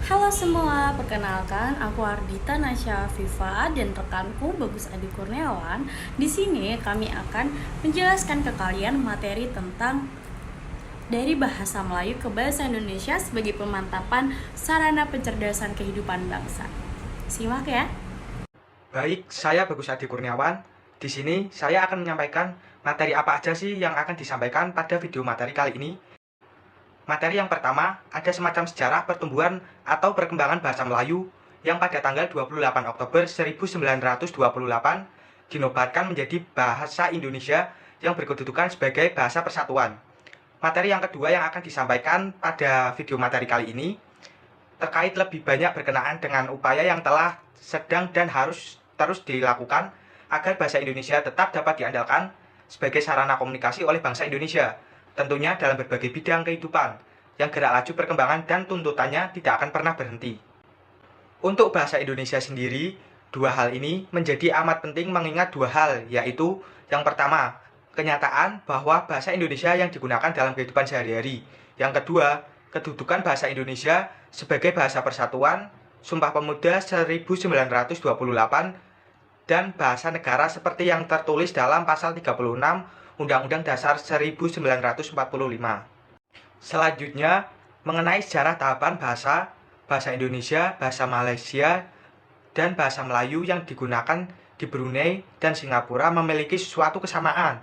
Halo semua, perkenalkan aku Ardita Nasya Viva dan rekanku Bagus Adi Kurniawan. Di sini kami akan menjelaskan ke kalian materi tentang dari bahasa Melayu ke bahasa Indonesia sebagai pemantapan sarana pencerdasan kehidupan bangsa. Simak ya. Baik, saya Bagus Adi Kurniawan. Di sini saya akan menyampaikan materi apa aja sih yang akan disampaikan pada video materi kali ini. Materi yang pertama, ada semacam sejarah pertumbuhan atau perkembangan bahasa Melayu yang pada tanggal 28 Oktober 1928 dinobatkan menjadi bahasa Indonesia yang berkedudukan sebagai bahasa persatuan. Materi yang kedua yang akan disampaikan pada video materi kali ini terkait lebih banyak berkenaan dengan upaya yang telah, sedang, dan harus terus dilakukan agar bahasa Indonesia tetap dapat diandalkan sebagai sarana komunikasi oleh bangsa Indonesia, tentunya dalam berbagai bidang kehidupan, yang gerak laju perkembangan dan tuntutannya tidak akan pernah berhenti. Untuk bahasa Indonesia sendiri, dua hal ini menjadi amat penting mengingat dua hal, yaitu yang pertama, kenyataan bahwa bahasa Indonesia yang digunakan dalam kehidupan sehari-hari. Yang kedua, kedudukan bahasa Indonesia sebagai bahasa persatuan, Sumpah Pemuda 1928, dan bahasa negara seperti yang tertulis dalam pasal 36 Undang-Undang Dasar 1945. Selanjutnya, mengenai sejarah tahapan bahasa Indonesia, bahasa Malaysia, dan bahasa Melayu yang digunakan di Brunei dan Singapura memiliki suatu kesamaan,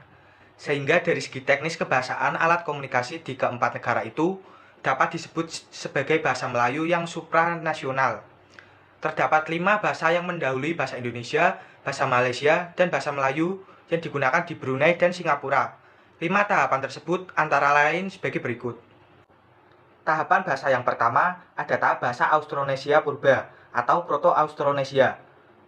sehingga dari segi teknis kebahasaan alat komunikasi di keempat negara itu dapat disebut sebagai bahasa Melayu yang supranasional. Terdapat 5 bahasa yang mendahului bahasa Indonesia, bahasa Malaysia, dan bahasa Melayu yang digunakan di Brunei dan Singapura. 5 tahapan tersebut antara lain sebagai berikut. Tahapan bahasa yang pertama ada tahap bahasa Austronesia Purba atau Proto-Austronesia.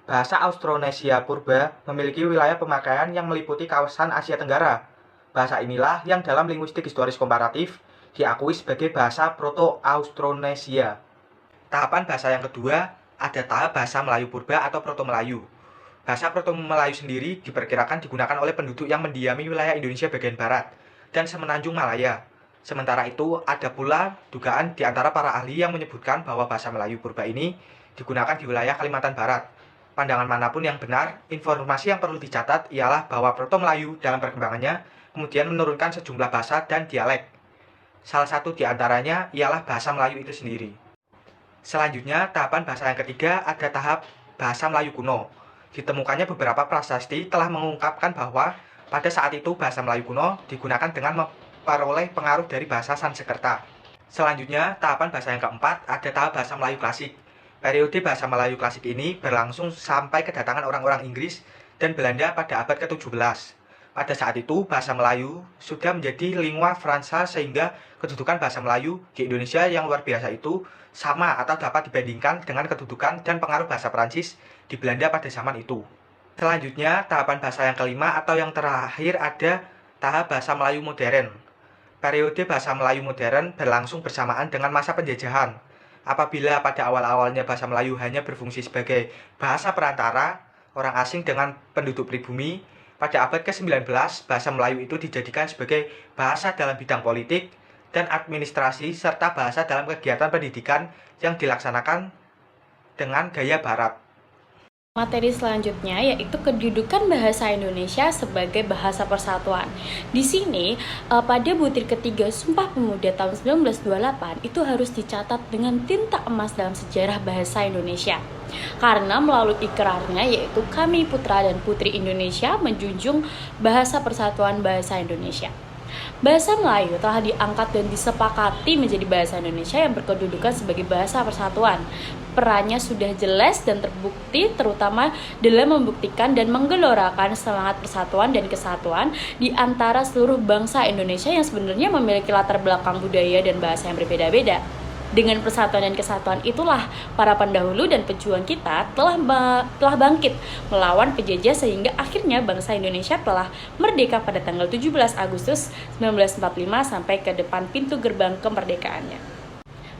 Bahasa Austronesia Purba memiliki wilayah pemakaian yang meliputi kawasan Asia Tenggara. Bahasa inilah yang dalam linguistik historis komparatif diakui sebagai bahasa Proto-Austronesia. Tahapan bahasa yang kedua ada tahap bahasa Melayu Purba atau Proto-Melayu. Bahasa Proto-Melayu sendiri diperkirakan digunakan oleh penduduk yang mendiami wilayah Indonesia bagian barat dan semenanjung Malaya. Sementara itu, ada pula dugaan di antara para ahli yang menyebutkan bahwa bahasa Melayu Purba ini digunakan di wilayah Kalimantan Barat. Pandangan manapun yang benar, informasi yang perlu dicatat ialah bahwa Proto-Melayu dalam perkembangannya kemudian menurunkan sejumlah bahasa dan dialek. Salah satu di antaranya ialah bahasa Melayu itu sendiri. Selanjutnya, tahapan bahasa yang ketiga ada tahap bahasa Melayu kuno. Ditemukannya beberapa prasasti telah mengungkapkan bahwa pada saat itu bahasa Melayu kuno digunakan dengan memperoleh pengaruh dari bahasa Sanskerta. Selanjutnya, tahapan bahasa yang keempat ada tahap bahasa Melayu klasik. Periode bahasa Melayu klasik ini berlangsung sampai kedatangan orang-orang Inggris dan Belanda pada abad ke-17. Pada saat itu, bahasa Melayu sudah menjadi lingua franca sehingga kedudukan bahasa Melayu di Indonesia yang luar biasa itu sama atau dapat dibandingkan dengan kedudukan dan pengaruh bahasa Prancis di Belanda pada zaman itu. Selanjutnya, tahapan bahasa yang kelima atau yang terakhir ada tahap bahasa Melayu modern. Periode bahasa Melayu modern berlangsung bersamaan dengan masa penjajahan. Apabila pada awal-awalnya bahasa Melayu hanya berfungsi sebagai bahasa perantara orang asing dengan penduduk pribumi, pada abad ke-19 bahasa Melayu itu dijadikan sebagai bahasa dalam bidang politik dan administrasi serta bahasa dalam kegiatan pendidikan yang dilaksanakan dengan gaya barat. Materi selanjutnya yaitu kedudukan bahasa Indonesia sebagai bahasa persatuan. Di sini pada butir ketiga Sumpah Pemuda tahun 1928 itu harus dicatat dengan tinta emas dalam sejarah bahasa Indonesia. Karena melalui ikrarnya yaitu kami putra dan putri Indonesia menjunjung bahasa persatuan bahasa Indonesia. Bahasa Melayu telah diangkat dan disepakati menjadi bahasa Indonesia yang berkedudukan sebagai bahasa persatuan. Perannya sudah jelas dan terbukti terutama dalam membuktikan dan menggelorakan semangat persatuan dan kesatuan di antara seluruh bangsa Indonesia yang sebenarnya memiliki latar belakang budaya dan bahasa yang berbeda-beda. Dengan persatuan dan kesatuan itulah para pendahulu dan pejuang kita telah bangkit melawan penjajah sehingga akhirnya bangsa Indonesia telah merdeka pada tanggal 17 Agustus 1945 sampai ke depan pintu gerbang kemerdekaannya.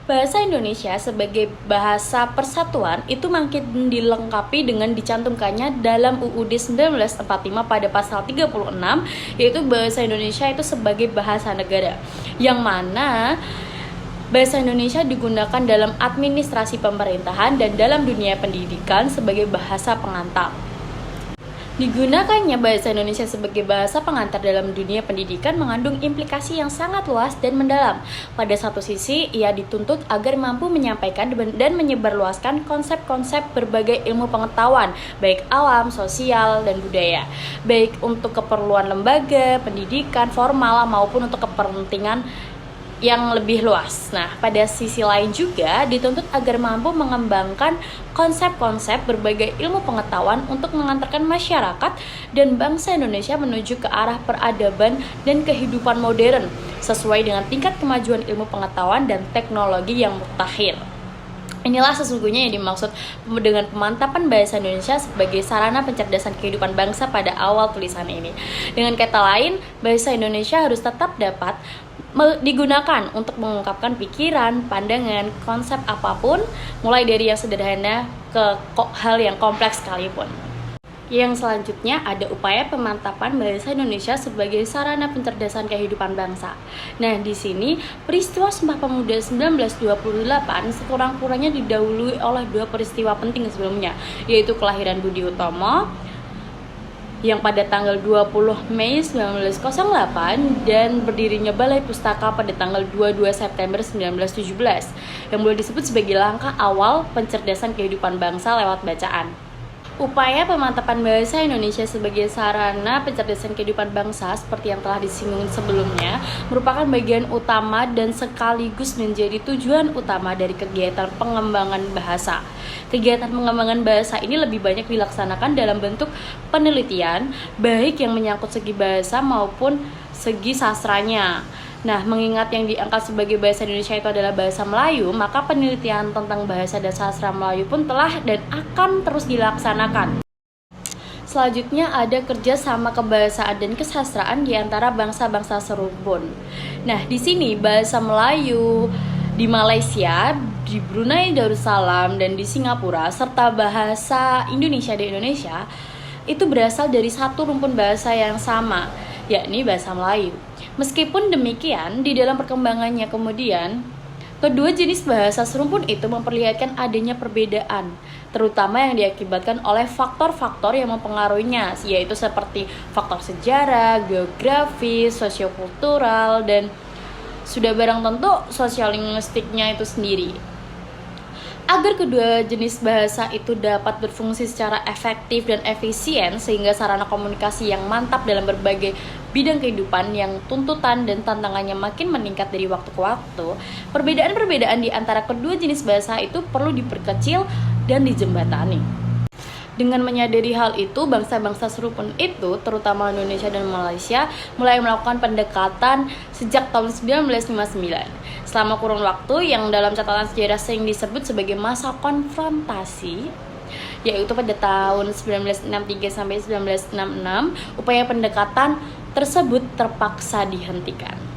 Bahasa Indonesia sebagai bahasa persatuan itu makin dilengkapi dengan dicantumkannya dalam UUD 1945 pada pasal 36, yaitu bahasa Indonesia itu sebagai bahasa negara, yang mana Bahasa Indonesia digunakan dalam administrasi pemerintahan dan dalam dunia pendidikan sebagai bahasa pengantar. Digunakannya bahasa Indonesia sebagai bahasa pengantar dalam dunia pendidikan mengandung implikasi yang sangat luas dan mendalam. Pada satu sisi, ia dituntut agar mampu menyampaikan dan menyebarluaskan konsep-konsep berbagai ilmu pengetahuan, baik alam, sosial, dan budaya, baik untuk keperluan lembaga, pendidikan, formal, maupun untuk kepentingan yang lebih luas. Nah, pada sisi lain juga dituntut agar mampu mengembangkan konsep-konsep berbagai ilmu pengetahuan untuk mengantarkan masyarakat dan bangsa Indonesia menuju ke arah peradaban dan kehidupan modern sesuai dengan tingkat kemajuan ilmu pengetahuan dan teknologi yang mutakhir. Inilah sesungguhnya yang dimaksud dengan pemantapan bahasa Indonesia sebagai sarana pencerdasan kehidupan bangsa pada awal tulisan ini. Dengan kata lain, bahasa Indonesia harus tetap dapat digunakan untuk mengungkapkan pikiran, pandangan, konsep apapun, mulai dari yang sederhana ke hal yang kompleks sekalipun. Yang selanjutnya ada upaya pemantapan bahasa Indonesia sebagai sarana pencerdasan kehidupan bangsa. Nah, di sini peristiwa Sumpah Pemuda 1928 sekurang-kurangnya didahului oleh dua peristiwa penting sebelumnya, yaitu kelahiran Budi Utomo yang pada tanggal 20 Mei 1908 dan berdirinya Balai Pustaka pada tanggal 22 September 1917 yang boleh disebut sebagai langkah awal pencerdasan kehidupan bangsa lewat bacaan. Upaya pemantapan bahasa Indonesia sebagai sarana pencerdasan kehidupan bangsa seperti yang telah disinggung sebelumnya merupakan bagian utama dan sekaligus menjadi tujuan utama dari kegiatan pengembangan bahasa. Kegiatan pengembangan bahasa ini lebih banyak dilaksanakan dalam bentuk penelitian, baik yang menyangkut segi bahasa maupun segi sastranya. Nah, mengingat yang diangkat sebagai bahasa Indonesia itu adalah bahasa Melayu, maka penelitian tentang bahasa dan sastra Melayu pun telah dan akan terus dilaksanakan. Selanjutnya ada kerjasama kebahasaan dan kesastraan di antara bangsa-bangsa serumpun. Nah, di sini bahasa Melayu di Malaysia, di Brunei Darussalam, dan di Singapura, serta bahasa Indonesia di Indonesia, itu berasal dari satu rumpun bahasa yang sama, yakni bahasa Melayu. Meskipun demikian, di dalam perkembangannya kemudian, kedua jenis bahasa serumpun itu memperlihatkan adanya perbedaan, terutama yang diakibatkan oleh faktor-faktor yang mempengaruhinya, yaitu seperti faktor sejarah, geografi, sosiokultural, dan sudah barang tentu sosiolinguistiknya itu sendiri. Agar kedua jenis bahasa itu dapat berfungsi secara efektif dan efisien sehingga sarana komunikasi yang mantap dalam berbagai bidang kehidupan yang tuntutan dan tantangannya makin meningkat dari waktu ke waktu, perbedaan-perbedaan di antara kedua jenis bahasa itu perlu diperkecil dan dijembatani. Dengan menyadari hal itu, bangsa-bangsa serumpun itu, terutama Indonesia dan Malaysia, mulai melakukan pendekatan sejak tahun 1959. Selama kurun waktu yang dalam catatan sejarah sering disebut sebagai masa konfrontasi, yaitu pada tahun 1963 sampai 1966, upaya pendekatan tersebut terpaksa dihentikan.